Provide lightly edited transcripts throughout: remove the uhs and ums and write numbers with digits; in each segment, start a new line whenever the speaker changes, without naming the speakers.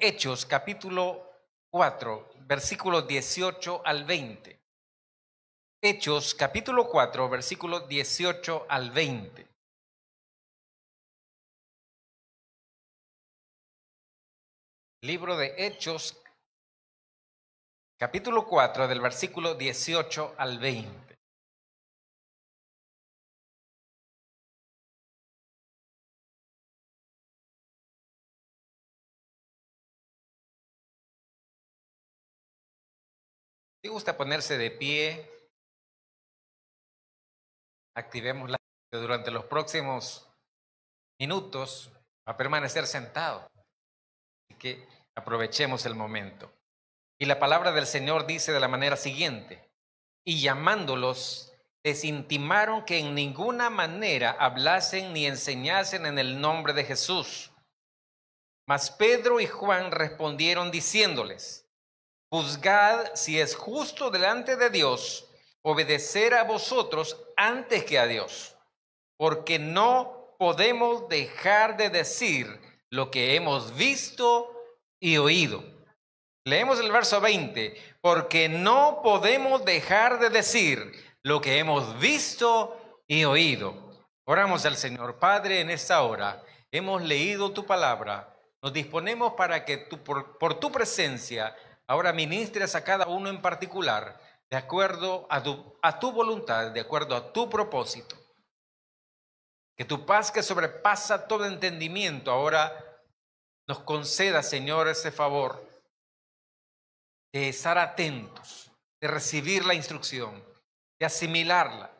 Hechos capítulo 4, versículos 18 al 20. Hechos capítulo 4, versículos 18 al 20. Libro de Hechos, capítulo 4, del versículo 18 al 20. Si gusta ponerse de pie, activemos la durante los próximos minutos a permanecer sentado. Así que aprovechemos el momento. Y la palabra del Señor dice de la manera siguiente: y llamándolos, les intimaron que en ninguna manera hablasen ni enseñasen en el nombre de Jesús. Mas Pedro y Juan respondieron diciéndoles: juzgad si es justo delante de Dios obedecer a vosotros antes que a Dios, porque no podemos dejar de decir lo que hemos visto y oído. Leemos el verso 20, porque no podemos dejar de decir lo que hemos visto y oído. Oramos al Señor. Padre, en esta hora hemos leído tu palabra. Nos disponemos para que tú, por tu presencia, ahora ministres a cada uno en particular, de acuerdo a tu voluntad, de acuerdo a tu propósito. Que tu paz, que sobrepasa todo entendimiento, ahora nos conceda, Señor, ese favor de estar atentos, de recibir la instrucción, de asimilarla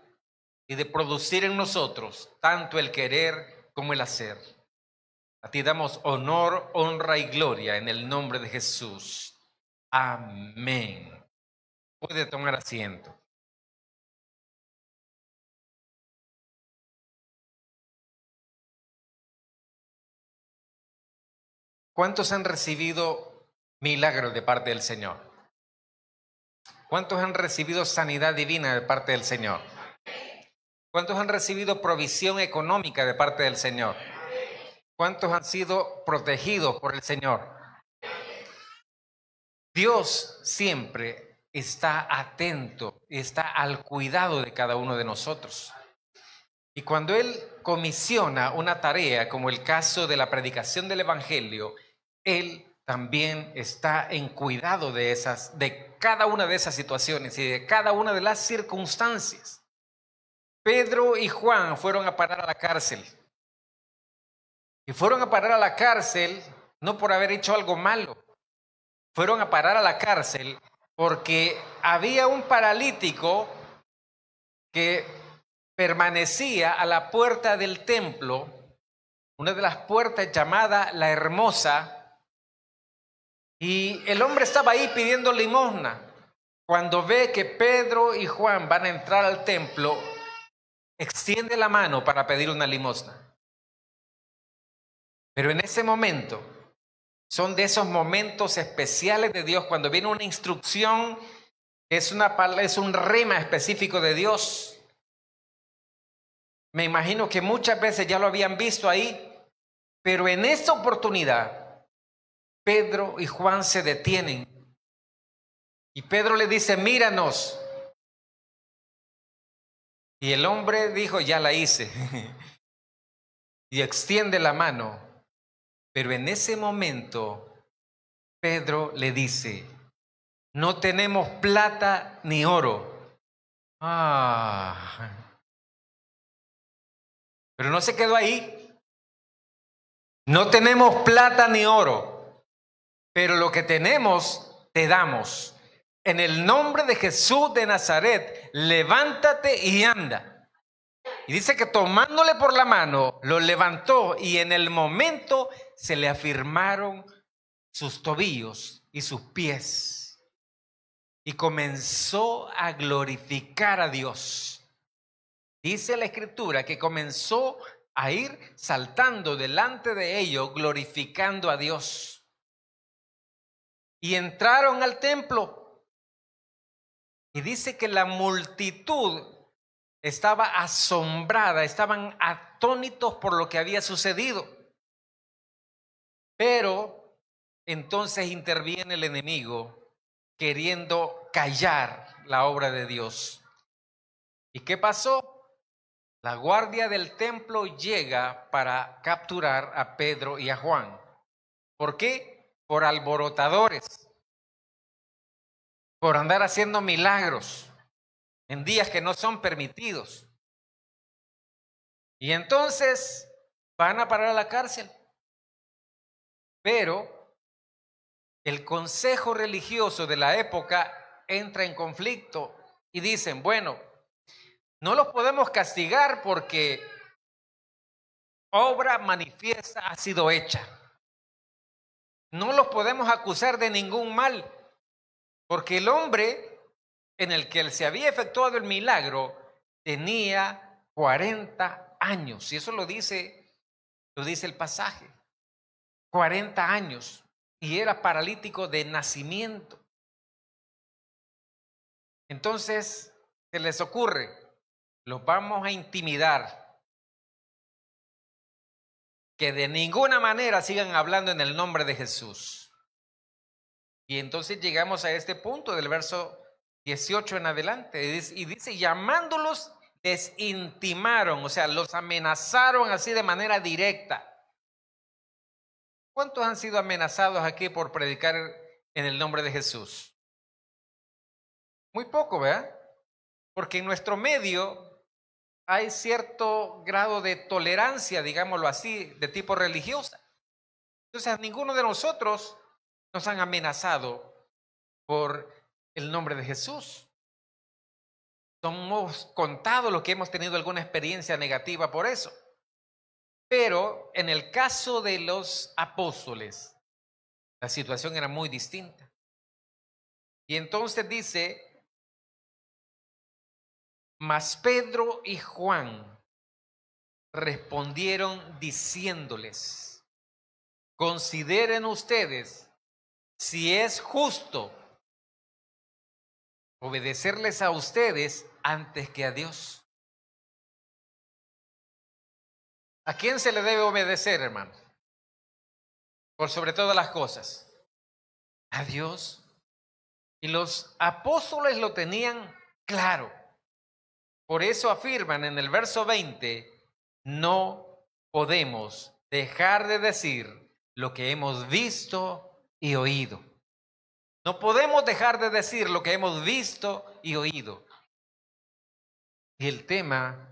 y de producir en nosotros tanto el querer como el hacer. A ti damos honor, honra y gloria en el nombre de Jesús. Amén. Puede tomar asiento. ¿Cuántos han recibido milagros de parte del Señor? ¿Cuántos han recibido sanidad divina de parte del Señor? ¿Cuántos han recibido provisión económica de parte del Señor? ¿Cuántos han sido protegidos por el Señor? Dios siempre está atento, está al cuidado de cada uno de nosotros. Y cuando Él comisiona una tarea, como el caso de la predicación del Evangelio, Él también está en cuidado de cada una de esas situaciones y de cada una de las circunstancias. Pedro y Juan fueron a parar a la cárcel. Y fueron a parar a la cárcel no por haber hecho algo malo. Fueron a parar a la cárcel porque había un paralítico que permanecía a la puerta del templo, una de las puertas llamada La Hermosa, y el hombre estaba ahí pidiendo limosna. Cuando ve que Pedro y Juan van a entrar al templo, extiende la mano para pedir una limosna. Pero en ese momento, son de esos momentos especiales de Dios, cuando viene una instrucción, es un rema específico de Dios. Me imagino que muchas veces ya lo habían visto ahí, pero en esta oportunidad, Pedro y Juan se detienen. Y Pedro le dice: míranos. Y el hombre dijo: ya la hice. Y extiende la mano. Pero en ese momento, Pedro le dice: no tenemos plata ni oro. Pero no se quedó ahí. No tenemos plata ni oro, pero lo que tenemos te damos. En el nombre de Jesús de Nazaret, levántate y anda. Y dice que tomándole por la mano, lo levantó, y en el momento se le afirmaron sus tobillos y sus pies. Y comenzó a glorificar a Dios. Dice la Escritura que comenzó a ir saltando delante de ellos, glorificando a Dios. Y entraron al templo. Y dice que la multitud estaba asombrada, estaban atónitos por lo que había sucedido. Pero entonces interviene el enemigo queriendo callar la obra de Dios. ¿Y qué pasó? La guardia del templo llega para capturar a Pedro y a Juan. ¿Por qué? Por alborotadores, por andar haciendo milagros en días que no son permitidos. Y entonces van a parar a la cárcel. Pero el consejo religioso de la época entra en conflicto y dicen, bueno, no los podemos castigar porque obra manifiesta ha sido hecha. No los podemos acusar de ningún mal, porque el hombre en el que se había efectuado el milagro tenía 40 años. Y eso lo dice el pasaje. 40 años. Y era paralítico de nacimiento. Entonces, ¿qué les ocurre? Los vamos a intimidar. Que de ninguna manera sigan hablando en el nombre de Jesús. Y entonces llegamos a este punto del verso 18 en adelante. Y dice, llamándolos, les intimaron, o sea, los amenazaron así de manera directa. ¿Cuántos han sido amenazados aquí por predicar en el nombre de Jesús? Muy poco, ¿verdad? Porque en nuestro medio hay cierto grado de tolerancia, digámoslo así, de tipo religiosa. Entonces, a ninguno de nosotros nos han amenazado por el nombre de Jesús. Somos contados los que hemos tenido alguna experiencia negativa por eso. Pero en el caso de los apóstoles, la situación era muy distinta. Y entonces dice, mas Pedro y Juan respondieron diciéndoles, consideren ustedes si es justo obedecerles a ustedes antes que a Dios. ¿A quién se le debe obedecer, hermano? Por sobre todas las cosas. A Dios. Y los apóstoles lo tenían claro. Por eso afirman en el verso 20, no podemos dejar de decir lo que hemos visto y oído. No podemos dejar de decir lo que hemos visto y oído. Y el tema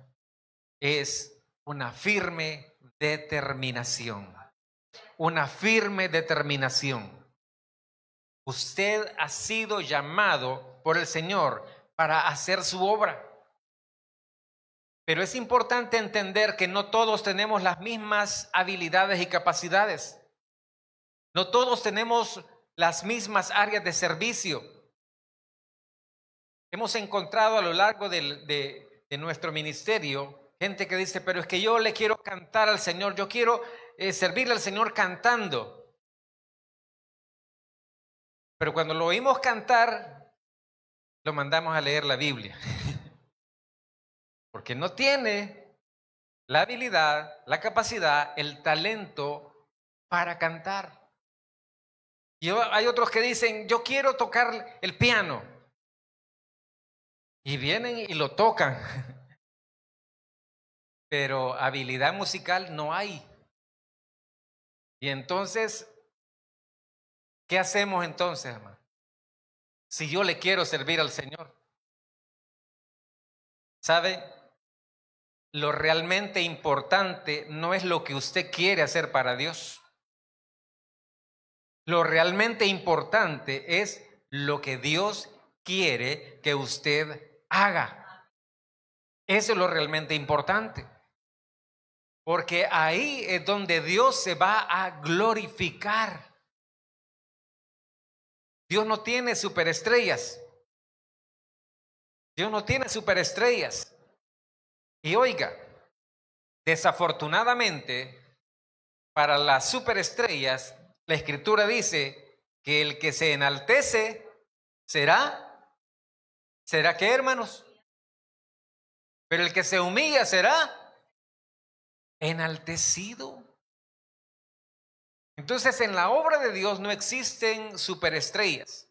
es una firme determinación. Una firme determinación. Usted ha sido llamado por el Señor para hacer su obra. Pero es importante entender que no todos tenemos las mismas habilidades y capacidades. No todos tenemos las mismas áreas de servicio. Hemos encontrado a lo largo de nuestro ministerio gente que dice, pero es que yo le quiero cantar al Señor, yo quiero servirle al Señor cantando. Pero cuando lo oímos cantar, lo mandamos a leer la Biblia. Porque no tiene la habilidad, la capacidad, el talento para cantar. Y hay otros que dicen, yo quiero tocar el piano. Y vienen y lo tocan. Pero habilidad musical no hay. Y entonces, ¿qué hacemos entonces, hermano? Si yo le quiero servir al Señor. ¿Sabe? Lo realmente importante no es lo que usted quiere hacer para Dios. Lo realmente importante es lo que Dios quiere que usted haga. Eso es lo realmente importante. Porque ahí es donde Dios se va a glorificar. Dios no tiene superestrellas. Dios no tiene superestrellas. Y oiga, desafortunadamente, para las superestrellas, la Escritura dice que el que se enaltece ¿será qué, hermanos? Pero el que se humilla será enaltecido. Entonces, en la obra de Dios no existen superestrellas.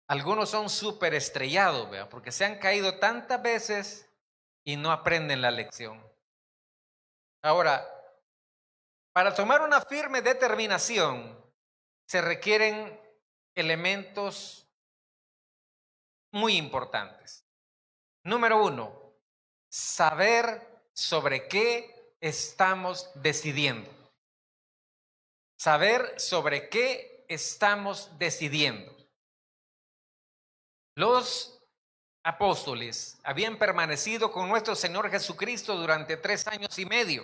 Algunos son superestrellados, ¿verdad? Porque se han caído tantas veces y no aprenden la lección. Ahora, para tomar una firme determinación se requieren elementos muy importantes. Número 1, saber sobre qué estamos decidiendo. Saber sobre qué estamos decidiendo. Los apóstoles habían permanecido con nuestro Señor Jesucristo durante 3 años y medio.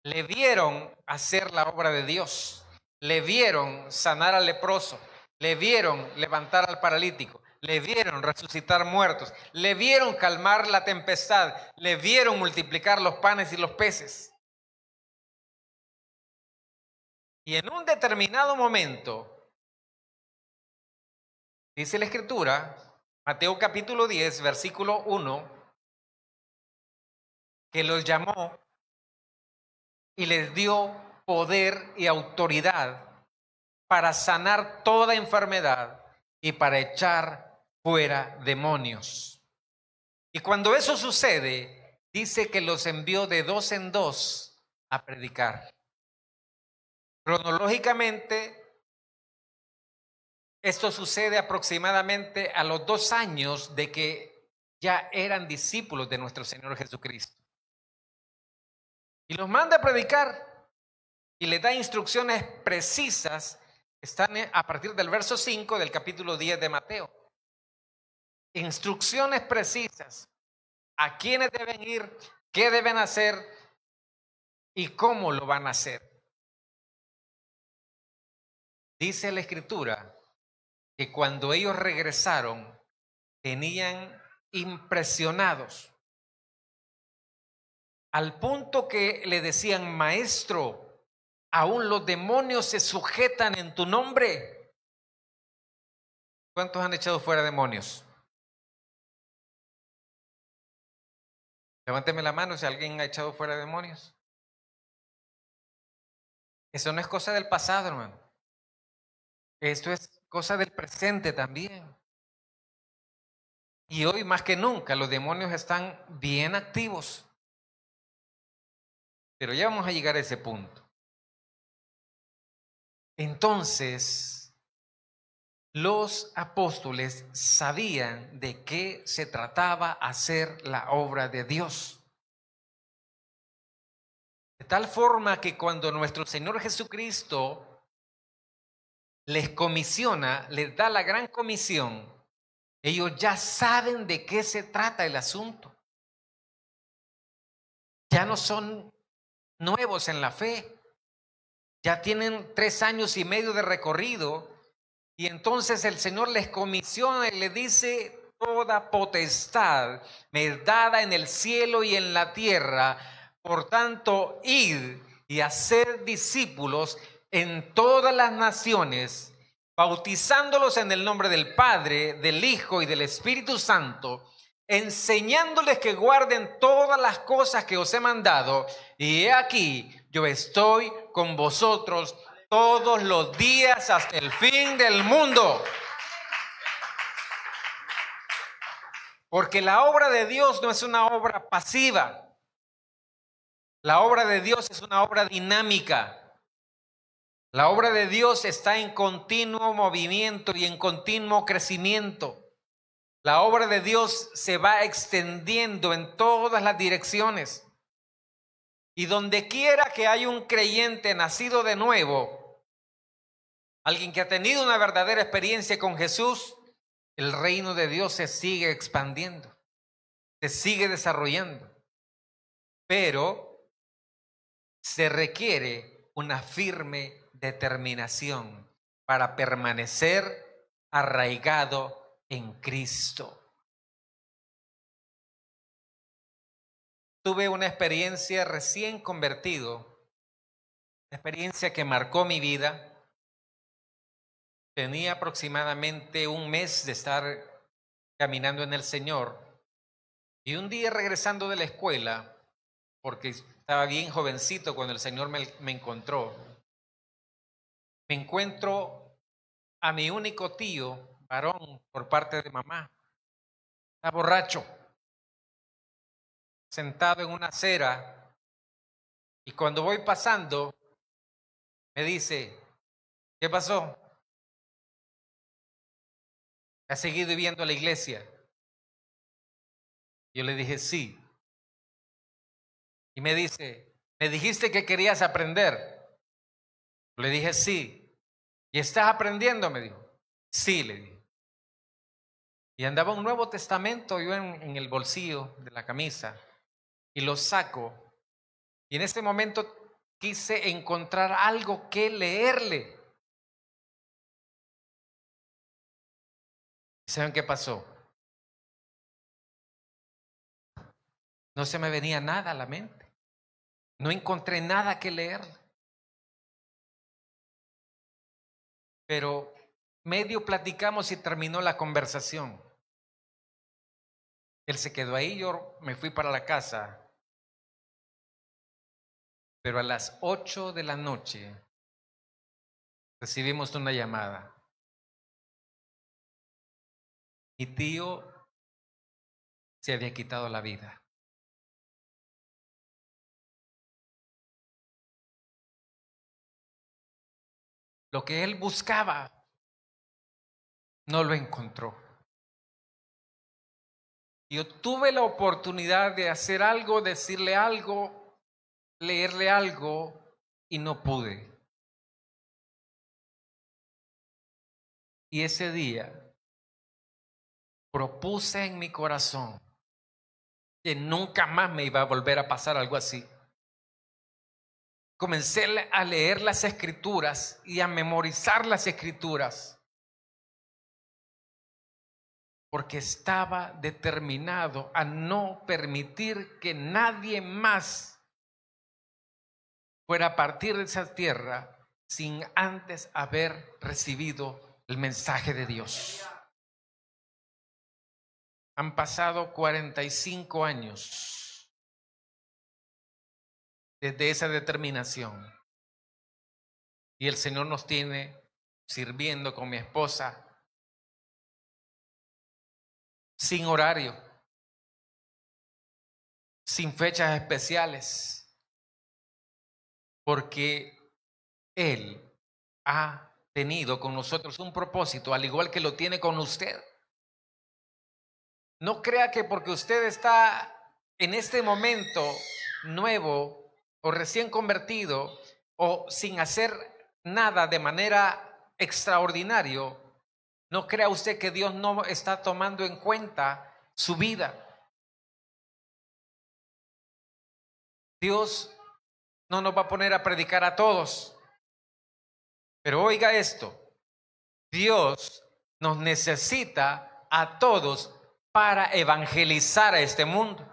Le vieron hacer la obra de Dios. Le vieron sanar al leproso. Le vieron levantar al paralítico. Le vieron resucitar muertos. Le vieron calmar la tempestad. Le vieron multiplicar los panes y los peces. Y en un determinado momento, dice la Escritura, Mateo capítulo 10, versículo 1, que los llamó y les dio poder y autoridad para sanar toda enfermedad y para echar fuera demonios. Y cuando eso sucede, dice que los envió de 2 en 2 a predicar. Cronológicamente, esto sucede aproximadamente a los 2 años de que ya eran discípulos de nuestro Señor Jesucristo. Y los manda a predicar y les da instrucciones precisas. Están a partir del verso 5 del capítulo 10 de Mateo. Instrucciones precisas. A quiénes deben ir, qué deben hacer y cómo lo van a hacer. Dice la Escritura que cuando ellos regresaron, tenían impresionados, al punto que le decían: maestro, aún los demonios se sujetan en tu nombre. ¿Cuántos han echado fuera demonios? Levánteme la mano si alguien ha echado fuera demonios. Eso no es cosa del pasado, hermano. Esto es cosa del presente también. Y hoy más que nunca los demonios están bien activos. Pero ya vamos a llegar a ese punto. Entonces, los apóstoles sabían de qué se trataba hacer la obra de Dios. De tal forma que cuando nuestro Señor Jesucristo les comisiona, les da la gran comisión, ellos ya saben de qué se trata el asunto. Ya no son nuevos en la fe. Ya tienen 3 años y medio de recorrido. Y entonces el Señor les comisiona y les dice: toda potestad me es dada en el cielo y en la tierra. Por tanto, id y haced discípulos en todas las naciones, bautizándolos en el nombre del Padre, del Hijo y del Espíritu Santo, enseñándoles que guarden todas las cosas que os he mandado. Y he aquí, yo estoy con vosotros todos los días hasta el fin del mundo. Porque la obra de Dios no es una obra pasiva. La obra de Dios es una obra dinámica. La obra de Dios está en continuo movimiento y en continuo crecimiento. La obra de Dios se va extendiendo en todas las direcciones. Y donde quiera que haya un creyente nacido de nuevo, alguien que ha tenido una verdadera experiencia con Jesús, el reino de Dios se sigue expandiendo, se sigue desarrollando. Pero se requiere una firme determinación para permanecer arraigado en Cristo. Tuve una experiencia recién convertido, una experiencia que marcó mi vida. Tenía aproximadamente 1 mes de estar caminando en el Señor y un día regresando de la escuela, porque estaba bien jovencito cuando el Señor me encontró. Me encuentro a mi único tío, varón, por parte de mamá. Está borracho, sentado en una acera, y cuando voy pasando, me dice, ¿qué pasó? ¿Has seguido viviendo a la iglesia? Yo le dije, sí. Y me dice, ¿me dijiste que querías aprender? Le dije, sí. ¿Y estás aprendiendo? Me dijo. Sí, le dije. Y andaba un Nuevo Testamento yo en el bolsillo de la camisa y lo saco. Y en ese momento quise encontrar algo que leerle. ¿Saben qué pasó? No se me venía nada a la mente. No encontré nada que leer. Pero medio platicamos y terminó la conversación. Él se quedó ahí, yo me fui para la casa. Pero a las 8 de la noche recibimos una llamada. Mi tío se había quitado la vida. Lo que él buscaba no lo encontró. Yo tuve la oportunidad de hacer algo, decirle algo, leerle algo y no pude. Y ese día propuse en mi corazón que nunca más me iba a volver a pasar algo así. Comencé a leer las escrituras y a memorizar las escrituras porque estaba determinado a no permitir que nadie más fuera a partir de esa tierra sin antes haber recibido el mensaje de Dios. Han pasado 45 años desde esa determinación y el Señor nos tiene sirviendo con mi esposa sin horario, sin fechas especiales, porque Él ha tenido con nosotros un propósito, al igual que lo tiene con usted. No crea que porque usted está en este momento nuevo o recién convertido o sin hacer nada de manera extraordinario, no crea usted que Dios no está tomando en cuenta su vida. Dios no nos va a poner a predicar a todos. Pero oiga esto, Dios nos necesita a todos para evangelizar a este mundo.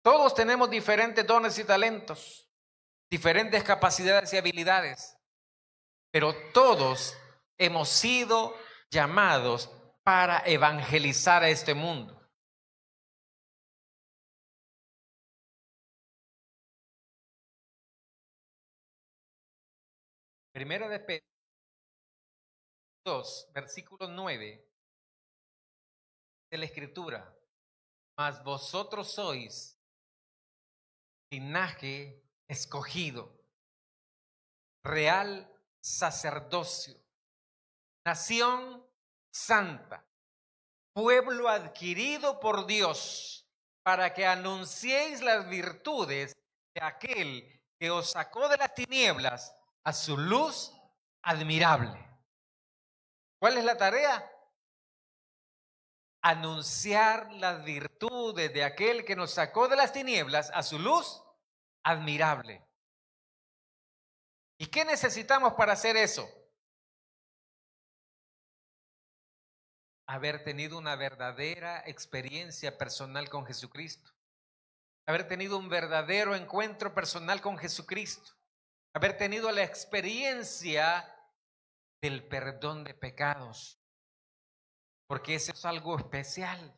Todos tenemos diferentes dones y talentos, diferentes capacidades y habilidades, pero todos hemos sido llamados para evangelizar a este mundo. Primera de Pedro 2, versículo 9 de la Escritura. Mas vosotros sois linaje escogido, real sacerdocio, nación santa, pueblo adquirido por Dios, para que anunciéis las virtudes de aquel que os sacó de las tinieblas a su luz admirable. ¿Cuál es la tarea? Anunciar las virtudes de aquel que nos sacó de las tinieblas a su luz admirable. ¿Y qué necesitamos para hacer eso? Haber tenido una verdadera experiencia personal con Jesucristo. Haber tenido un verdadero encuentro personal con Jesucristo. Haber tenido la experiencia del perdón de pecados. Porque eso es algo especial.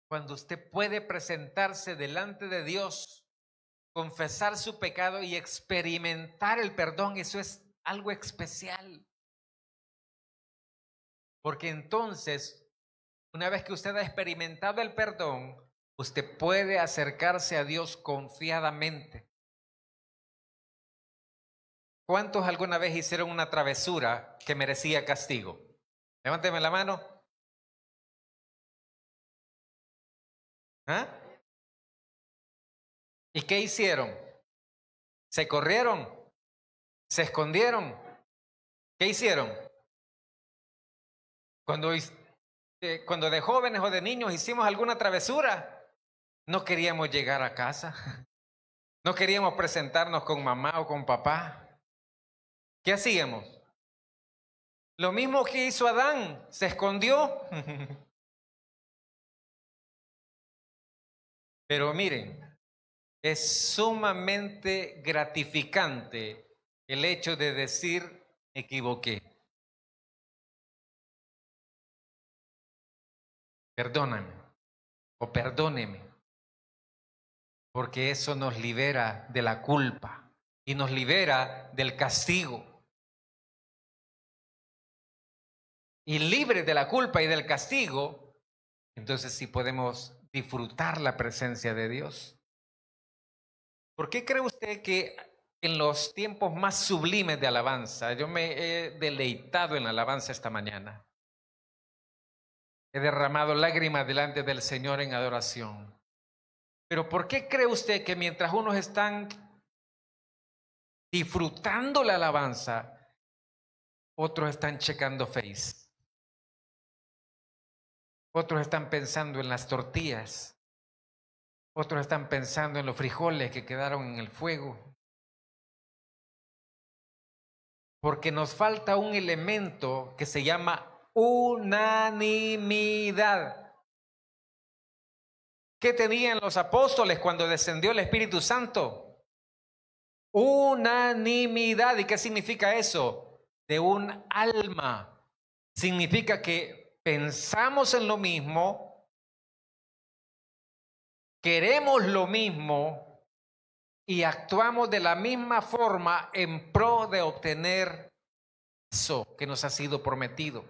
cuando usted puede presentarse delante de Dios, confesar su pecado y experimentar el perdón. Eso es algo especial. Porque entonces, una vez que usted ha experimentado el perdón, usted puede acercarse a Dios confiadamente. ¿Cuántos alguna vez hicieron una travesura que merecía castigo? Levánteme la mano. ¿Ah? ¿Y qué hicieron? ¿Se corrieron? ¿Se escondieron? ¿Qué hicieron? Cuando de jóvenes o de niños hicimos alguna travesura, no queríamos llegar a casa. No queríamos presentarnos con mamá o con papá. ¿Qué hacíamos? Lo mismo que hizo Adán, se escondió. Pero miren, es sumamente gratificante el hecho de decir, me equivoqué. Perdóname o perdóneme, porque eso nos libera de la culpa y nos libera del castigo. Y libre de la culpa y del castigo, entonces sí podemos disfrutar la presencia de Dios. ¿Por qué cree usted que en los tiempos más sublimes de alabanza, yo me he deleitado en la alabanza esta mañana? He derramado lágrimas delante del Señor en adoración. Pero ¿por qué cree usted que mientras unos están disfrutando la alabanza, otros están checando Face? Otros están pensando en las tortillas. Otros están pensando en los frijoles que quedaron en el fuego. Porque nos falta un elemento que se llama unanimidad. ¿Qué tenían los apóstoles cuando descendió el Espíritu Santo? Unanimidad. ¿Y qué significa eso? De un alma. Significa que pensamos en lo mismo, queremos lo mismo y actuamos de la misma forma en pro de obtener eso que nos ha sido prometido.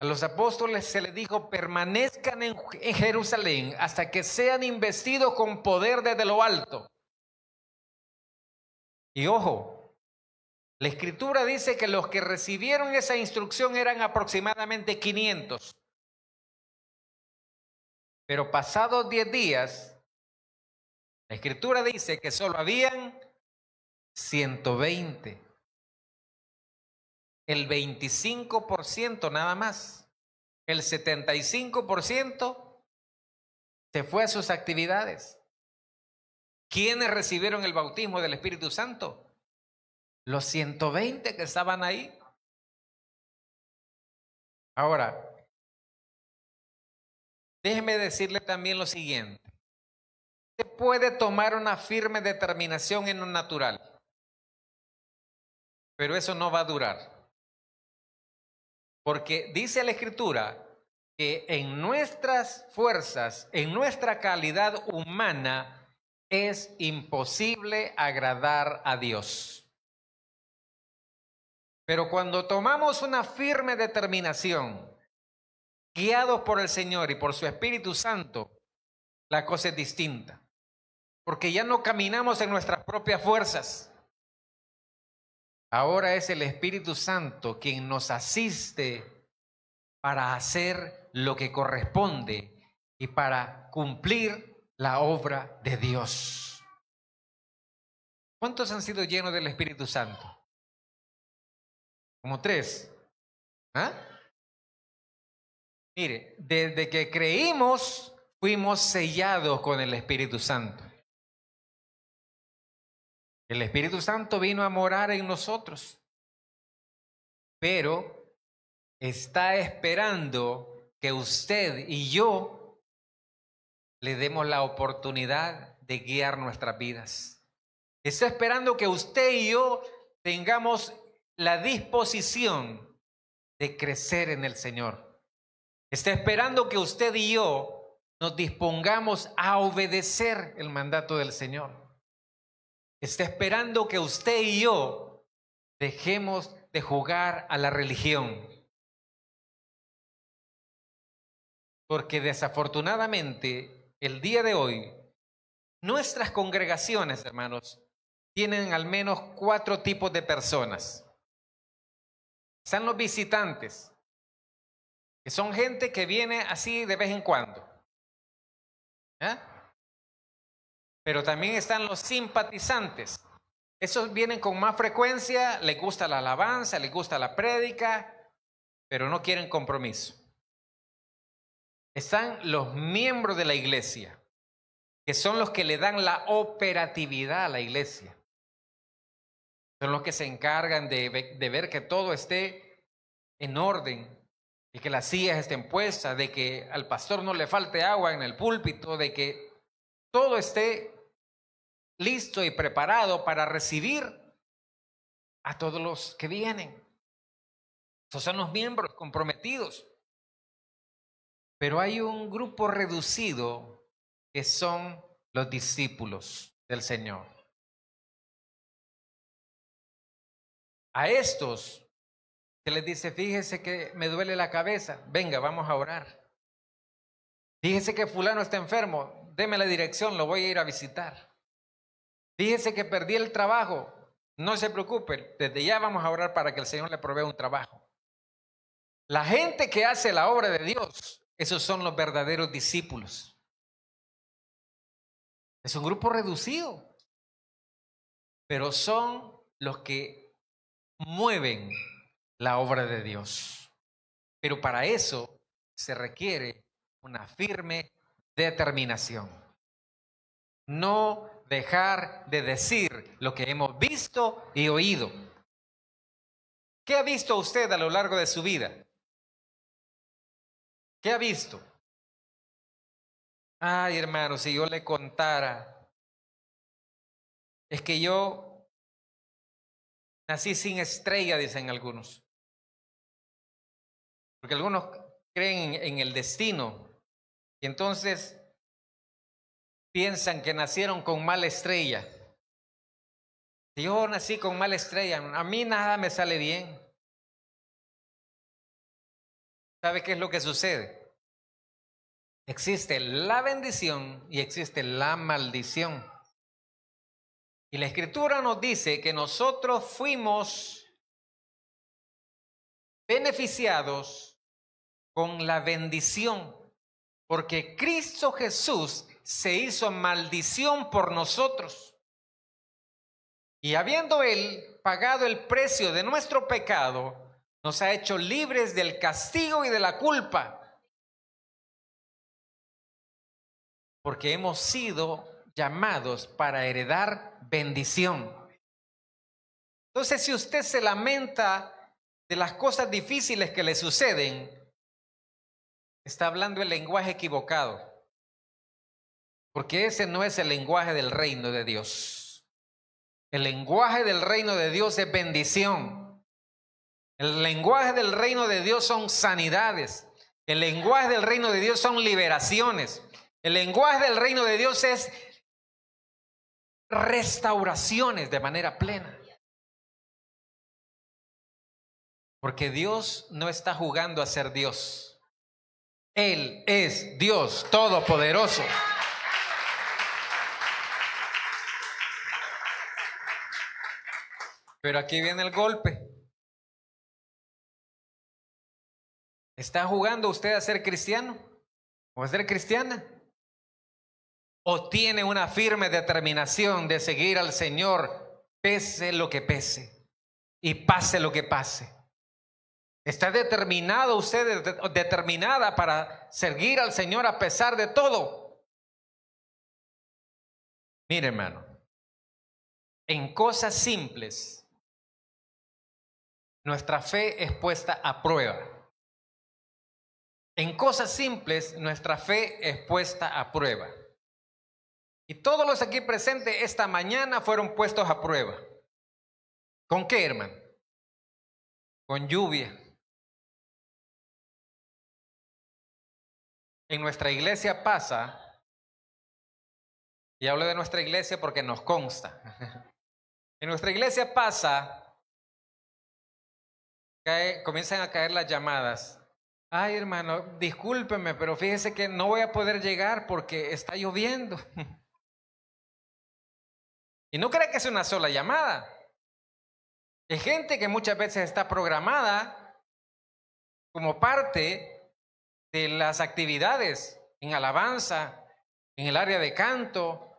A los apóstoles se les dijo, permanezcan en Jerusalén hasta que sean investidos con poder desde lo alto. Y ojo, la Escritura dice que los que recibieron esa instrucción eran aproximadamente 500. Pero pasados 10 días, la Escritura dice que solo habían 120. El 25% nada más. El 75% se fue a sus actividades. ¿Quiénes recibieron el bautismo del Espíritu Santo? Los 120 que estaban ahí. Ahora, déjeme decirle también lo siguiente. Se puede tomar una firme determinación en lo natural, pero eso no va a durar. Porque dice la Escritura que en nuestras fuerzas, en nuestra calidad humana, es imposible agradar a Dios. Pero cuando tomamos una firme determinación, guiados por el Señor y por su Espíritu Santo, la cosa es distinta. Porque ya no caminamos en nuestras propias fuerzas. Ahora es el Espíritu Santo quien nos asiste para hacer lo que corresponde y para cumplir la obra de Dios. ¿Cuántos han sido llenos del Espíritu Santo? Como 3. ¿Ah? Mire, desde que creímos, fuimos sellados con el Espíritu Santo. El Espíritu Santo vino a morar en nosotros, pero está esperando que usted y yo le demos la oportunidad de guiar nuestras vidas. Está esperando que usted y yo tengamos la disposición de crecer en el Señor. Está esperando que usted y yo nos dispongamos a obedecer el mandato del Señor. Está esperando que usted y yo dejemos de jugar a la religión. Porque desafortunadamente, el día de hoy, nuestras congregaciones, hermanos, tienen al menos 4 tipos de personas. Están los visitantes, que son gente que viene así de vez en cuando. ¿Eh? Pero también están los simpatizantes. Esos vienen con más frecuencia, les gusta la alabanza, les gusta la prédica, pero no quieren compromiso. Están los miembros de la iglesia, que son los que le dan la operatividad a la iglesia. Son los que se encargan de ver que todo esté en orden, de que las sillas estén puestas, de que al pastor no le falte agua en el púlpito, de que todo esté listo y preparado para recibir a todos los que vienen. Esos son los miembros comprometidos. Pero hay un grupo reducido que son los discípulos del Señor. A estos se les dice, fíjese que me duele la cabeza, venga, vamos a orar. Fíjese que fulano está enfermo, deme la dirección, lo voy a ir a visitar. Fíjese que perdí el trabajo, no se preocupe, desde ya vamos a orar para que el Señor le provea un trabajo. La gente que hace la obra de Dios, esos son los verdaderos discípulos. Es un grupo reducido, pero son los que mueven la obra de Dios. Pero para eso se requiere una firme determinación. No dejar de decir lo que hemos visto y oído. ¿Qué ha visto usted a lo largo de su vida? ¿Qué ha visto? Ay, hermano, si yo le contara, es que yo nací sin estrella, dicen algunos. Porque algunos creen en el destino y entonces piensan que nacieron con mala estrella. Yo nací con mala estrella, a mí nada me sale bien. ¿Sabe qué es lo que sucede? Existe la bendición y existe la maldición. Y la Escritura nos dice que nosotros fuimos beneficiados con la bendición, porque Cristo Jesús se hizo maldición por nosotros. Y habiendo Él pagado el precio de nuestro pecado, nos ha hecho libres del castigo y de la culpa. Porque hemos sido llamados para heredar bendición. Entonces, si usted se lamenta de las cosas difíciles que le suceden, está hablando el lenguaje equivocado. Porque ese no es el lenguaje del reino de Dios. El lenguaje del reino de Dios es bendición. El lenguaje del reino de Dios son sanidades. El lenguaje del reino de Dios son liberaciones. El lenguaje del reino de Dios es restauraciones de manera plena. Porque Dios no está jugando a ser Dios. Él es Dios todopoderoso. Pero aquí viene el golpe. ¿Está jugando usted a ser cristiano o a ser cristiana? ¿O tiene una firme determinación de seguir al Señor, pese lo que pese y pase lo que pase? ¿Está determinado usted, determinada para seguir al Señor a pesar de todo? Mire, hermano, en cosas simples, nuestra fe es puesta a prueba. En cosas simples, nuestra fe es puesta a prueba. Y todos los aquí presentes esta mañana fueron puestos a prueba. ¿Con qué, hermano? Con lluvia. En nuestra iglesia pasa, y hablo de nuestra iglesia porque nos consta, en nuestra iglesia pasa, comienzan a caer las llamadas. Ay, hermano, discúlpeme, pero fíjese que no voy a poder llegar porque está lloviendo. Y no crea que es una sola llamada. Es gente que muchas veces está programada como parte de las actividades en alabanza, en el área de canto,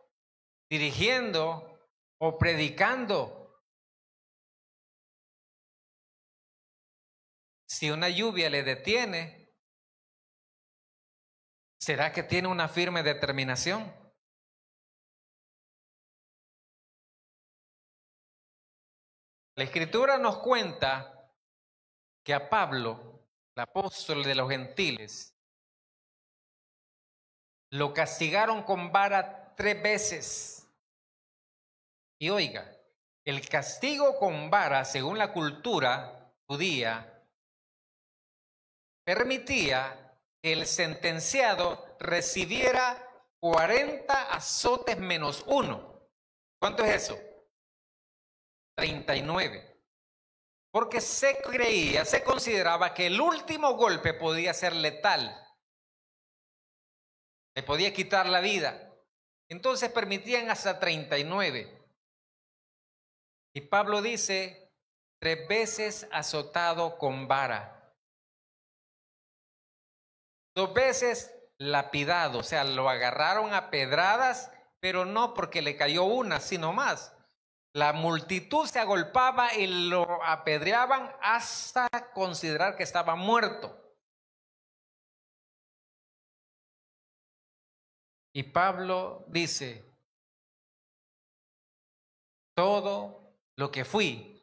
dirigiendo o predicando. Si una lluvia le detiene, ¿será que tiene una firme determinación? La Escritura nos cuenta que a Pablo, el apóstol de los gentiles, lo castigaron con vara 3 veces. Y oiga, el castigo con vara, según la cultura judía, permitía que el sentenciado recibiera 40 azotes menos 1. ¿Cuánto es eso? 39. Porque se consideraba que el último golpe podía ser letal. Le podía quitar la vida. Entonces permitían hasta 39. Y Pablo dice, 3 veces azotado con vara. 2 veces lapidado, o sea, lo agarraron a pedradas, pero no porque le cayó una, sino más. La multitud se agolpaba y lo apedreaban hasta considerar que estaba muerto. Y Pablo dice, todo lo que fui,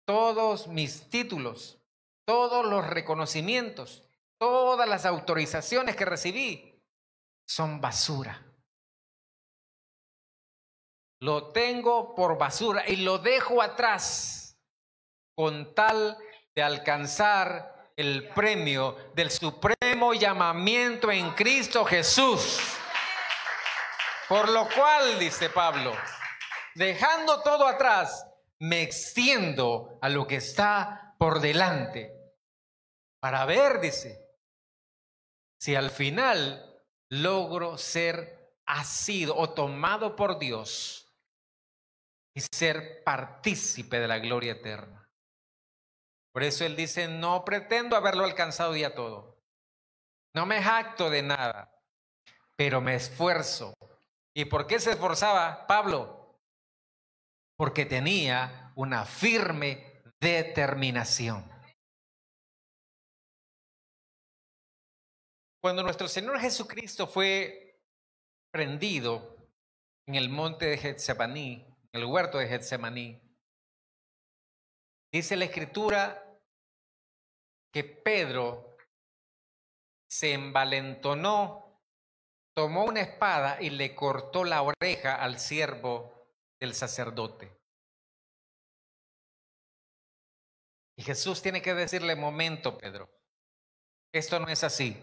todos mis títulos, todos los reconocimientos, todas las autorizaciones que recibí son basura. Lo tengo por basura y lo dejo atrás con tal de alcanzar el premio del supremo llamamiento en Cristo Jesús. Por lo cual, dice Pablo, dejando todo atrás, me extiendo a lo que está por delante para ver, dice, si al final logro ser asido o tomado por Dios y ser partícipe de la gloria eterna. Por eso él dice, no pretendo haberlo alcanzado ya todo. No me jacto de nada, pero me esfuerzo. ¿Y por qué se esforzaba Pablo? Porque tenía una firme determinación. Cuando nuestro Señor Jesucristo fue prendido en el monte de Getsemaní, en el huerto de Getsemaní, dice la Escritura que Pedro se envalentonó, tomó una espada y le cortó la oreja al siervo del sacerdote. Y Jesús tiene que decirle, momento, Pedro, esto no es así.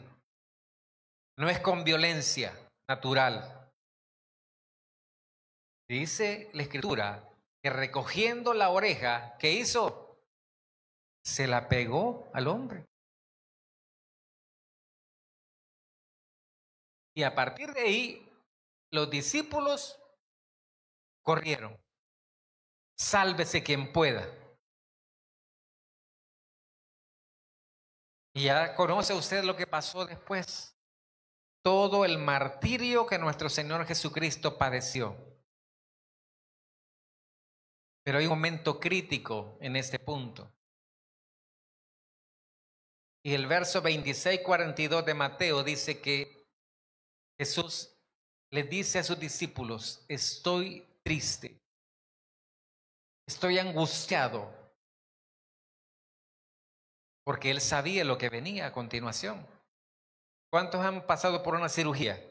No es con violencia natural. Dice la Escritura que recogiendo la oreja, ¿qué hizo? Se la pegó al hombre. Y a partir de ahí, los discípulos corrieron. Sálvese quien pueda. Y ya conoce usted lo que pasó después. Todo el martirio que nuestro Señor Jesucristo padeció. Pero hay un momento crítico en este punto. Y el verso 26-42 de Mateo dice que Jesús le dice a sus discípulos, estoy triste, estoy angustiado, porque él sabía lo que venía a continuación. ¿Cuántos han pasado por una cirugía?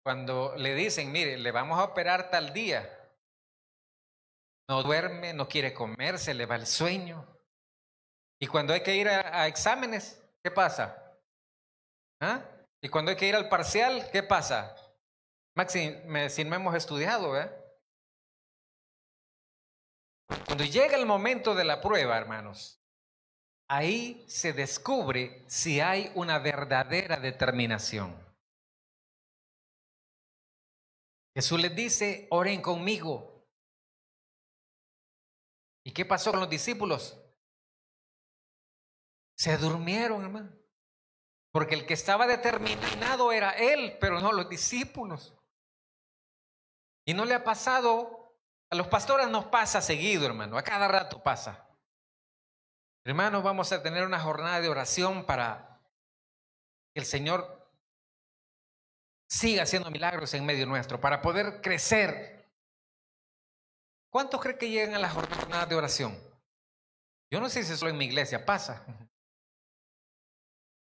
Cuando le dicen, mire, le vamos a operar tal día, no duerme, no quiere comer, se le va el sueño. Y cuando hay que ir a exámenes, ¿qué pasa? ¿Ah? Y cuando hay que ir al parcial, ¿qué pasa? Maxi, si no hemos estudiado, ¿eh? Cuando llega el momento de la prueba, hermanos, ahí se descubre si hay una verdadera determinación. Jesús les dice, oren conmigo. ¿Y qué pasó con los discípulos? Se durmieron, hermano. Porque el que estaba determinado era él, pero no los discípulos. Y no le ha pasado, a los pastores nos pasa seguido, hermano, a cada rato pasa. Hermanos, vamos a tener una jornada de oración para que el Señor siga haciendo milagros en medio nuestro, para poder crecer. ¿Cuántos creen que llegan a las jornadas de oración? Yo no sé si solo en mi iglesia pasa.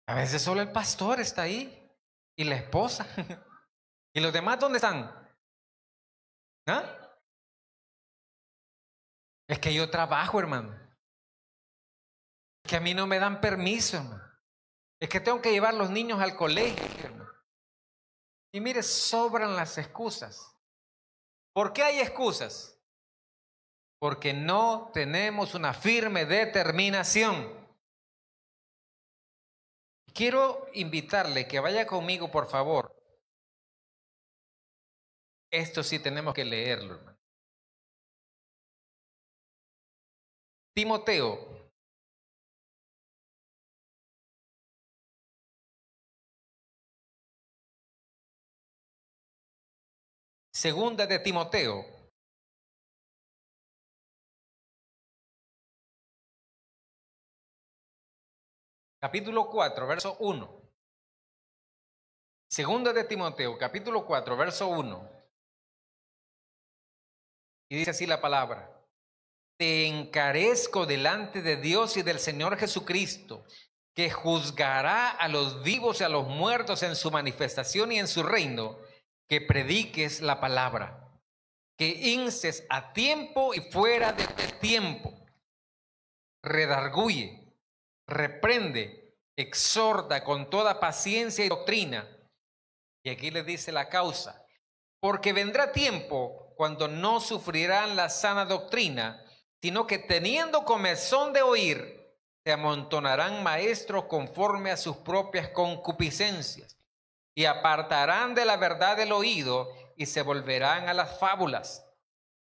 A veces solo el pastor está ahí y la esposa. ¿Y los demás dónde están? ¿Ah? Es que yo trabajo, hermano. Es que a mí no me dan permiso, hermano. Es que tengo que llevar los niños al colegio, hermano. Y mire, sobran las excusas. ¿Por qué hay excusas? Porque no tenemos una firme determinación. Quiero invitarle que vaya conmigo, por favor. Esto sí tenemos que leerlo, hermano. Timoteo. Segunda de Timoteo. Capítulo 4, verso 1. Segunda de Timoteo, capítulo 4, verso 1. Y dice así la palabra. Te encarezco delante de Dios y del Señor Jesucristo, que juzgará a los vivos y a los muertos en su manifestación y en su reino, que prediques la palabra, que instes a tiempo y fuera de tiempo, redarguye, reprende, exhorta con toda paciencia y doctrina. Y aquí le dice la causa, porque vendrá tiempo cuando no sufrirán la sana doctrina, sino que teniendo comezón de oír, se amontonarán maestros conforme a sus propias concupiscencias, y apartarán de la verdad el oído, y se volverán a las fábulas.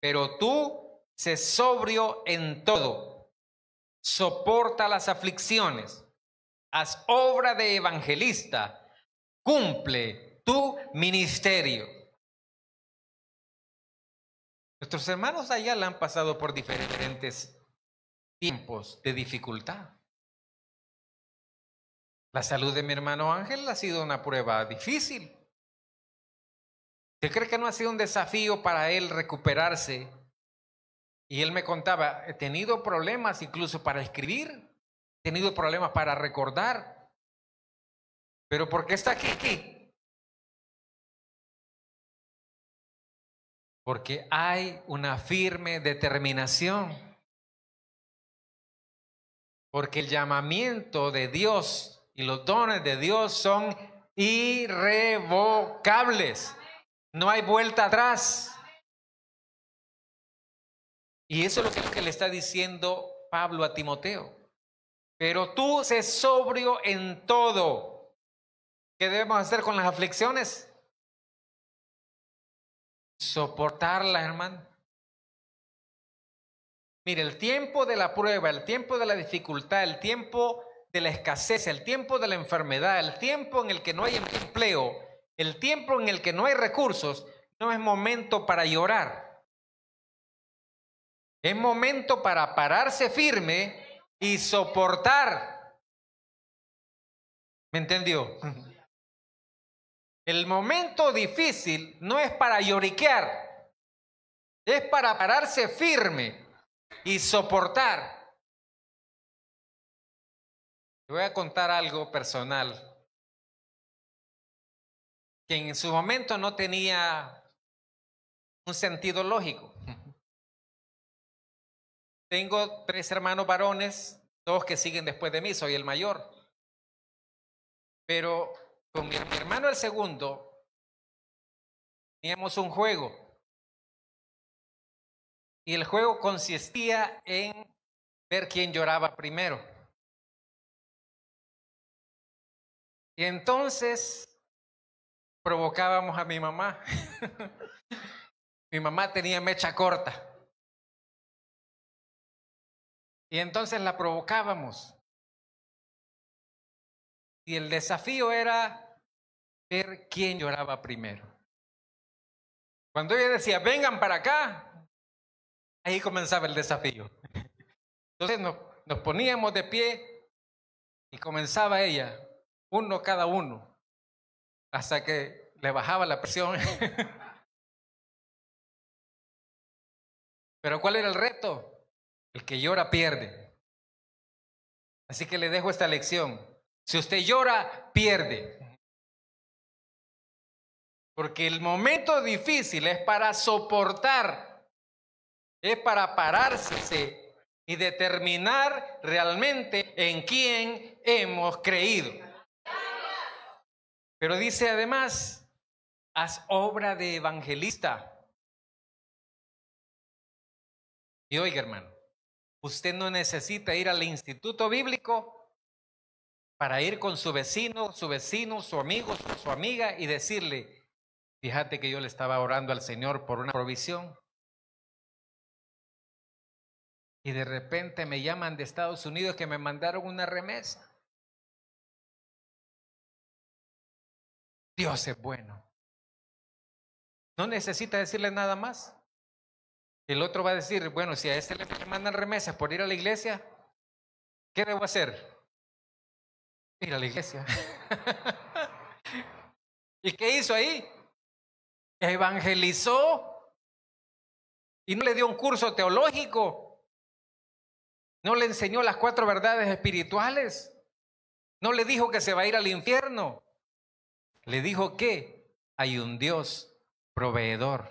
Pero tú, sé sobrio en todo, soporta las aflicciones, haz obra de evangelista, cumple tu ministerio. Nuestros hermanos allá la han pasado por diferentes tiempos de dificultad. La salud de mi hermano Ángel ha sido una prueba difícil. ¿Usted cree que no ha sido un desafío para él recuperarse? Y él me contaba, he tenido problemas incluso para escribir, he tenido problemas para recordar. ¿Pero por qué está aquí? Porque hay una firme determinación. Porque el llamamiento de Dios y los dones de Dios son irrevocables. No hay vuelta atrás. Y eso es lo que le está diciendo Pablo a Timoteo. Pero tú sé sobrio en todo. ¿Qué debemos hacer con las aflicciones? Soportarlas, hermano. Mire, el tiempo de la prueba, el tiempo de la dificultad, el tiempo de la escasez, el tiempo de la enfermedad, el tiempo en el que no hay empleo, el tiempo en el que no hay recursos, no es momento para llorar. Es momento para pararse firme y soportar. ¿Me entendió? El momento difícil no es para lloriquear, es para pararse firme y soportar. Te voy a contar algo personal que en su momento no tenía un sentido lógico. Tengo 3 hermanos varones, 2 que siguen después de mí, soy el mayor. Pero con mi hermano el segundo teníamos un juego. Y el juego consistía en ver quién lloraba primero. Y entonces provocábamos a mi mamá. Mi mamá tenía mecha corta. Y entonces la provocábamos. Y el desafío era ver quién lloraba primero. Cuando ella decía, vengan para acá, ahí comenzaba el desafío. Entonces nos poníamos de pie y comenzaba ella, uno cada uno, hasta que le bajaba la presión. Pero ¿cuál era el reto? El que llora pierde. Así que le dejo esta lección. Si usted llora, pierde. Porque el momento difícil es para soportar, es para pararse y determinar realmente en quién hemos creído. Pero dice además, haz obra de evangelista. Y oiga, hermano, usted no necesita ir al instituto bíblico para ir con su vecino, su amigo, su amiga y decirle, fíjate que yo le estaba orando al Señor por una provisión. Y de repente me llaman de Estados Unidos que me mandaron una remesa. Dios es bueno. No necesita decirle nada más. El otro va a decir, bueno, si a este le mandan remesas por ir a la iglesia, ¿qué debo hacer? Ir a la iglesia. ¿Y qué hizo ahí? Evangelizó. Y no le dio un curso teológico. No le enseñó las 4 verdades espirituales. No le dijo que se va a ir al infierno. Le dijo que hay un Dios proveedor.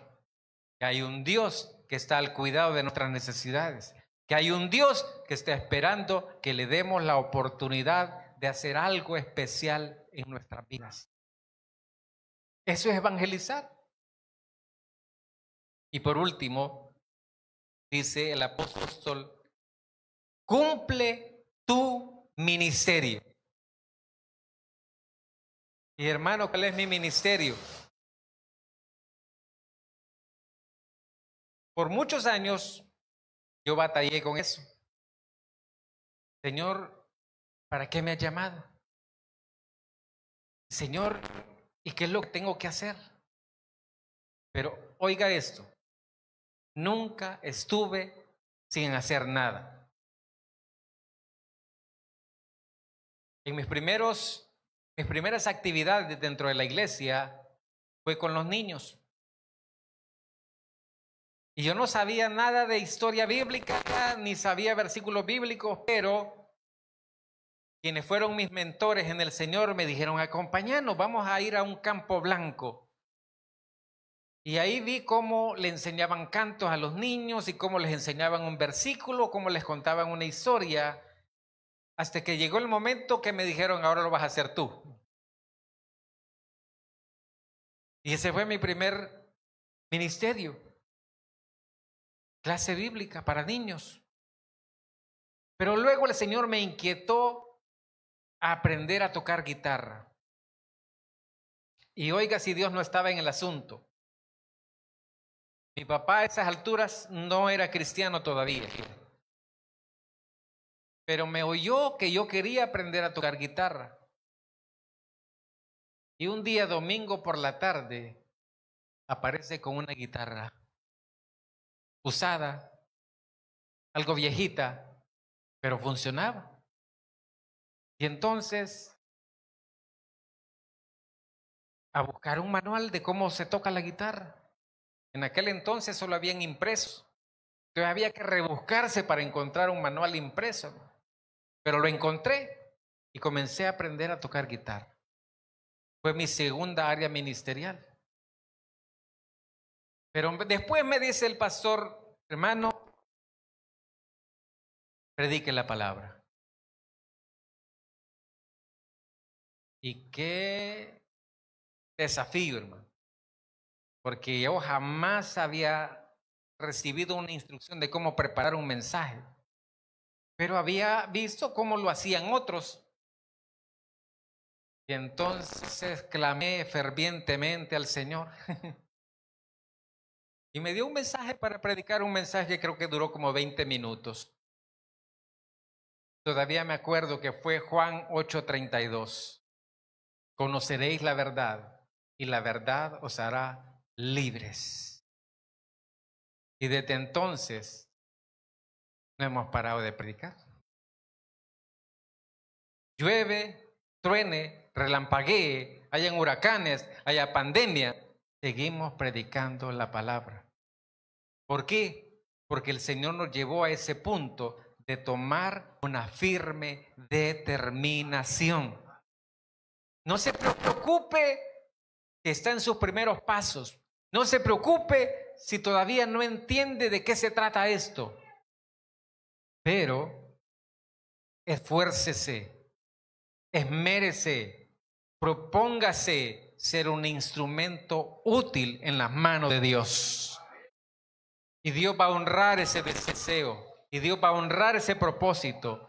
Que hay un Dios que está al cuidado de nuestras necesidades. Que hay un Dios que está esperando que le demos la oportunidad de hacer algo especial en nuestras vidas. Eso es evangelizar. Y por último, dice el apóstol, cumple tu ministerio. Y hermano, ¿cuál es mi ministerio? Por muchos años yo batallé con eso. Señor, ¿para qué me has llamado? Señor, ¿y qué es lo que tengo que hacer? Pero oiga esto, nunca estuve sin hacer nada. En mis primeras actividades dentro de la iglesia fue con los niños. Y yo no sabía nada de historia bíblica, ni sabía versículos bíblicos, pero quienes fueron mis mentores en el Señor me dijeron, acompáñanos, vamos a ir a un campo blanco. Y ahí vi cómo le enseñaban cantos a los niños y cómo les enseñaban un versículo, cómo les contaban una historia, hasta que llegó el momento que me dijeron, ahora lo vas a hacer tú. Y ese fue mi primer ministerio, clase bíblica para niños. Pero luego el Señor me inquietó a aprender a tocar guitarra. Y oiga si Dios no estaba en el asunto. Mi papá a esas alturas no era cristiano todavía, pero me oyó que yo quería aprender a tocar guitarra. Y un día domingo por la tarde aparece con una guitarra usada, algo viejita, pero funcionaba. Y entonces, a buscar un manual de cómo se toca la guitarra. En aquel entonces solo habían impresos. Entonces había que rebuscarse para encontrar un manual impreso. Pero lo encontré y comencé a aprender a tocar guitarra. Fue mi segunda área ministerial. Pero después me dice el pastor, hermano, predique la palabra. Y qué desafío, hermano. Porque yo jamás había recibido una instrucción de cómo preparar un mensaje. Pero había visto cómo lo hacían otros. Y entonces clamé fervientemente al Señor. Y me dio un mensaje para predicar, un mensaje que creo que duró como 20 minutos. Todavía me acuerdo que fue Juan 8:32. Conoceréis la verdad y la verdad os hará libres. Y desde entonces no hemos parado de predicar. Llueve, truene, relampaguee, hayan huracanes, haya pandemia, seguimos predicando la palabra. ¿Por qué? Porque el Señor nos llevó a ese punto de tomar una firme determinación. No se preocupe que está en sus primeros pasos. No se preocupe si todavía no entiende de qué se trata esto. Pero esfuércese, esmérese, propóngase ser un instrumento útil en las manos de Dios. Y Dios va a honrar ese deseo. Y Dios va a honrar ese propósito.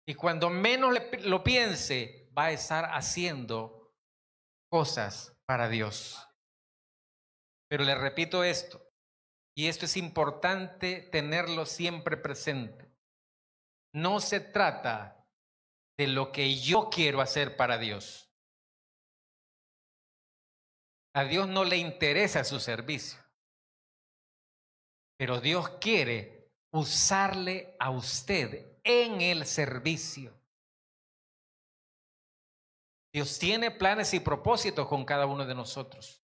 Y cuando menos lo piense, va a estar haciendo cosas para Dios. Pero le repito esto, y esto es importante tenerlo siempre presente. No se trata de lo que yo quiero hacer para Dios. A Dios no le interesa su servicio. Pero Dios quiere usarle a usted en el servicio. Dios tiene planes y propósitos con cada uno de nosotros.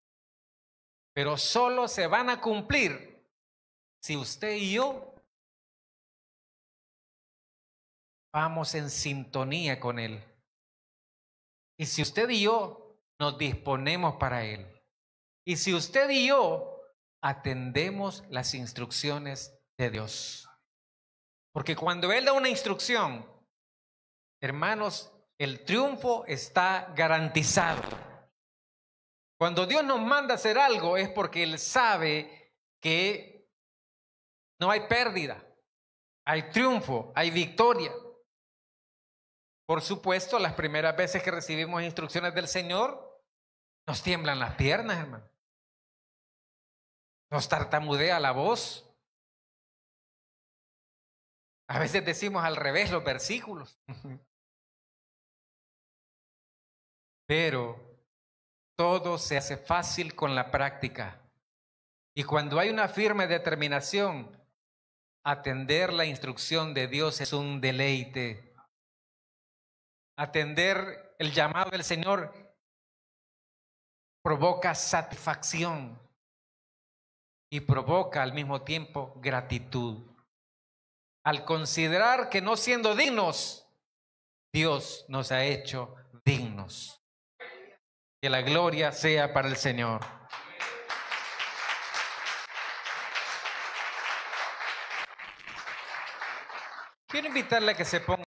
Pero solo se van a cumplir si usted y yo vamos en sintonía con Él. Y si usted y yo nos disponemos para Él. Y si usted y yo atendemos las instrucciones de Dios. Porque cuando Él da una instrucción, hermanos, el triunfo está garantizado. Cuando Dios nos manda a hacer algo es porque Él sabe que no hay pérdida, hay triunfo, hay victoria. Por supuesto, las primeras veces que recibimos instrucciones del Señor, nos tiemblan las piernas, hermano. Nos tartamudea la voz. A veces decimos al revés los versículos. Pero todo se hace fácil con la práctica. Y cuando hay una firme determinación, atender la instrucción de Dios es un deleite. Atender el llamado del Señor provoca satisfacción y provoca al mismo tiempo gratitud. Al considerar que no siendo dignos, Dios nos ha hecho dignos. Que la gloria sea para el Señor. Quiero invitarle a que se ponga